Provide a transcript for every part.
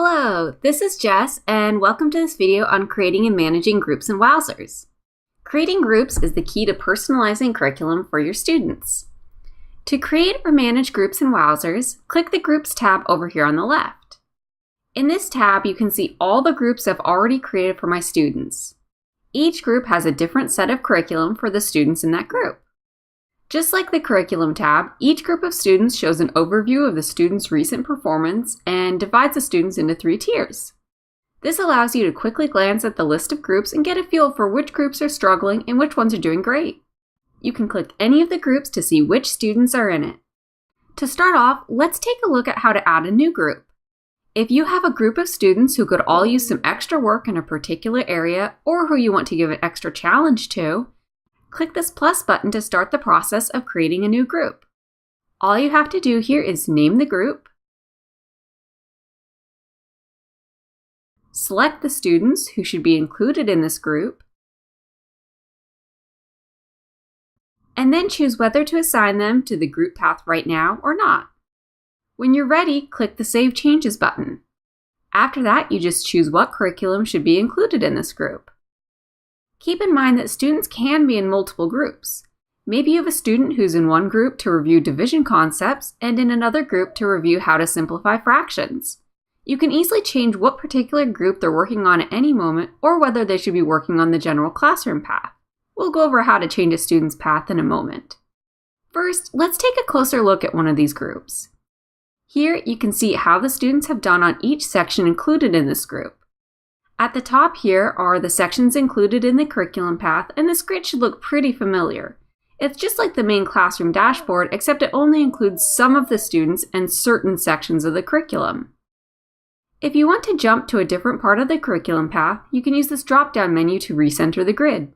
Hello, this is Jess, and welcome to this video on creating and managing groups in Wowzers. Creating groups is the key to personalizing curriculum for your students. To create or manage groups in Wowzers, click the Groups tab over here on the left. In this tab, you can see all the groups I've already created for my students. Each group has a different set of curriculum for the students in that group. Just like the Curriculum tab, each group of students shows an overview of the student's recent performance and divides the students into 3 tiers. This allows you to quickly glance at the list of groups and get a feel for which groups are struggling and which ones are doing great. You can click any of the groups to see which students are in it. To start off, let's take a look at how to add a new group. If you have a group of students who could all use some extra work in a particular area or who you want to give an extra challenge to, click this plus button to start the process of creating a new group. All you have to do here is name the group, select the students who should be included in this group, and then choose whether to assign them to the group path right now or not. When you're ready, click the Save Changes button. After that, you just choose what curriculum should be included in this group. Keep in mind that students can be in multiple groups. Maybe you have a student who's in one group to review division concepts and in another group to review how to simplify fractions. You can easily change what particular group they're working on at any moment or whether they should be working on the general classroom path. We'll go over how to change a student's path in a moment. First, let's take a closer look at one of these groups. Here you can see how the students have done on each section included in this group. At the top here are the sections included in the curriculum path, and this grid should look pretty familiar. It's just like the main classroom dashboard, except it only includes some of the students and certain sections of the curriculum. If you want to jump to a different part of the curriculum path, you can use this drop-down menu to recenter the grid.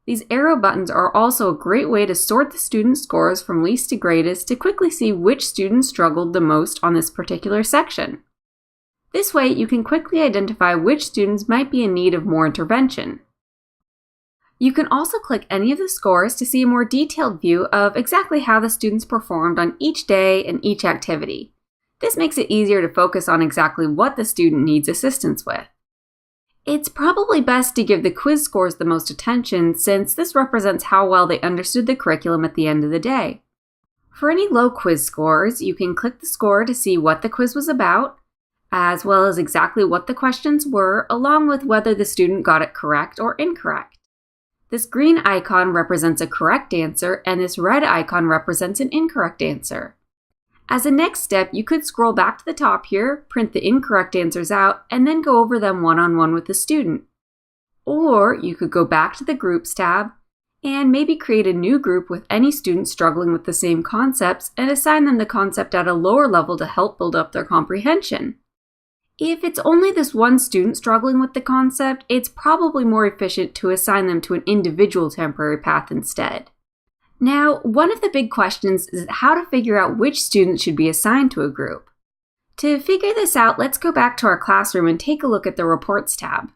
These arrow buttons are also a great way to sort the student scores from least to greatest to quickly see which students struggled the most on this particular section. This way, you can quickly identify which students might be in need of more intervention. You can also click any of the scores to see a more detailed view of exactly how the students performed on each day and each activity. This makes it easier to focus on exactly what the student needs assistance with. It's probably best to give the quiz scores the most attention since this represents how well they understood the curriculum at the end of the day. For any low quiz scores, you can click the score to see what the quiz was about, as well as exactly what the questions were, along with whether the student got it correct or incorrect. This green icon represents a correct answer, and this red icon represents an incorrect answer. As a next step, you could scroll back to the top here, print the incorrect answers out, and then go over them one-on-one with the student. Or you could go back to the Groups tab, and maybe create a new group with any student struggling with the same concepts and assign them the concept at a lower level to help build up their comprehension. If it's only this one student struggling with the concept, it's probably more efficient to assign them to an individual temporary path instead. Now, one of the big questions is how to figure out which students should be assigned to a group. To figure this out, let's go back to our classroom and take a look at the Reports tab.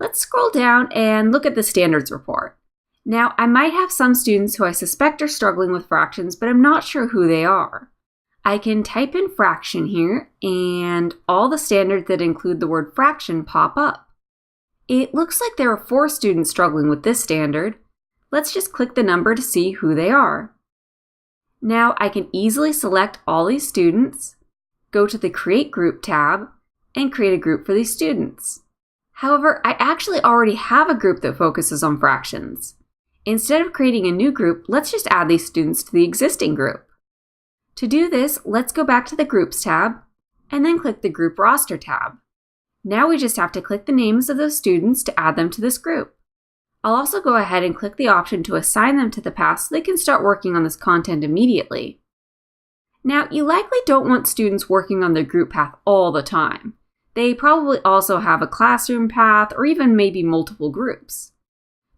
Let's scroll down and look at the Standards report. Now, I might have some students who I suspect are struggling with fractions, but I'm not sure who they are. I can type in fraction here, and all the standards that include the word fraction pop up. It looks like there are 4 students struggling with this standard. Let's just click the number to see who they are. Now I can easily select all these students, go to the Create Group tab, and create a group for these students. However, I actually already have a group that focuses on fractions. Instead of creating a new group, let's just add these students to the existing group. To do this, let's go back to the Groups tab, and then click the Group Roster tab. Now we just have to click the names of those students to add them to this group. I'll also go ahead and click the option to assign them to the path so they can start working on this content immediately. Now, you likely don't want students working on their group path all the time. They probably also have a classroom path or even maybe multiple groups.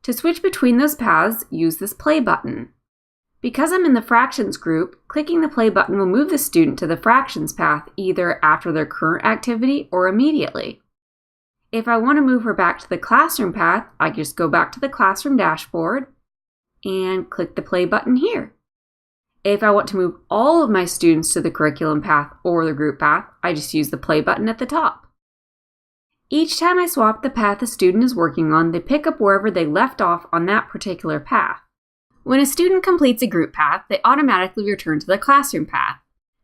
To switch between those paths, use this play button. Because I'm in the fractions group, clicking the play button will move the student to the fractions path either after their current activity or immediately. If I want to move her back to the classroom path, I just go back to the classroom dashboard and click the play button here. If I want to move all of my students to the curriculum path or the group path, I just use the play button at the top. Each time I swap the path a student is working on, they pick up wherever they left off on that particular path. When a student completes a group path, they automatically return to the classroom path.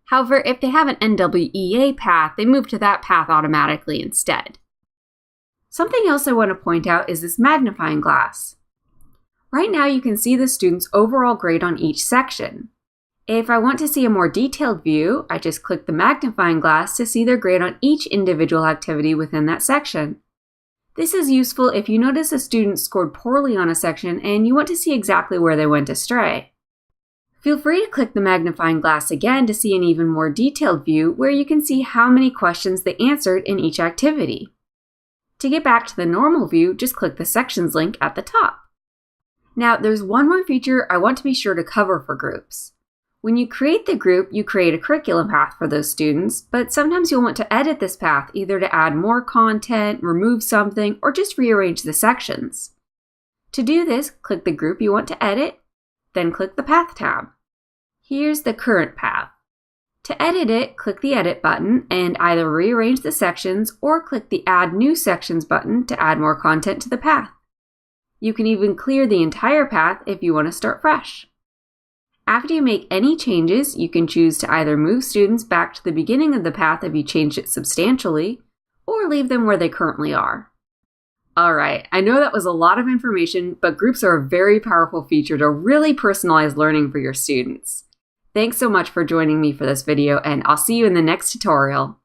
However, if they have an NWEA path, they move to that path automatically instead. Something else I want to point out is this magnifying glass. Right now you can see the student's overall grade on each section. If I want to see a more detailed view, I just click the magnifying glass to see their grade on each individual activity within that section. This is useful if you notice a student scored poorly on a section and you want to see exactly where they went astray. Feel free to click the magnifying glass again to see an even more detailed view where you can see how many questions they answered in each activity. To get back to the normal view, just click the sections link at the top. Now, there's one more feature I want to be sure to cover for groups. When you create the group, you create a curriculum path for those students, but sometimes you'll want to edit this path either to add more content, remove something, or just rearrange the sections. To do this, click the group you want to edit, then click the Path tab. Here's the current path. To edit it, click the Edit button and either rearrange the sections or click the Add New Sections button to add more content to the path. You can even clear the entire path if you want to start fresh. After you make any changes, you can choose to either move students back to the beginning of the path if you changed it substantially, or leave them where they currently are. Alright, I know that was a lot of information, but groups are a very powerful feature to really personalize learning for your students. Thanks so much for joining me for this video, and I'll see you in the next tutorial.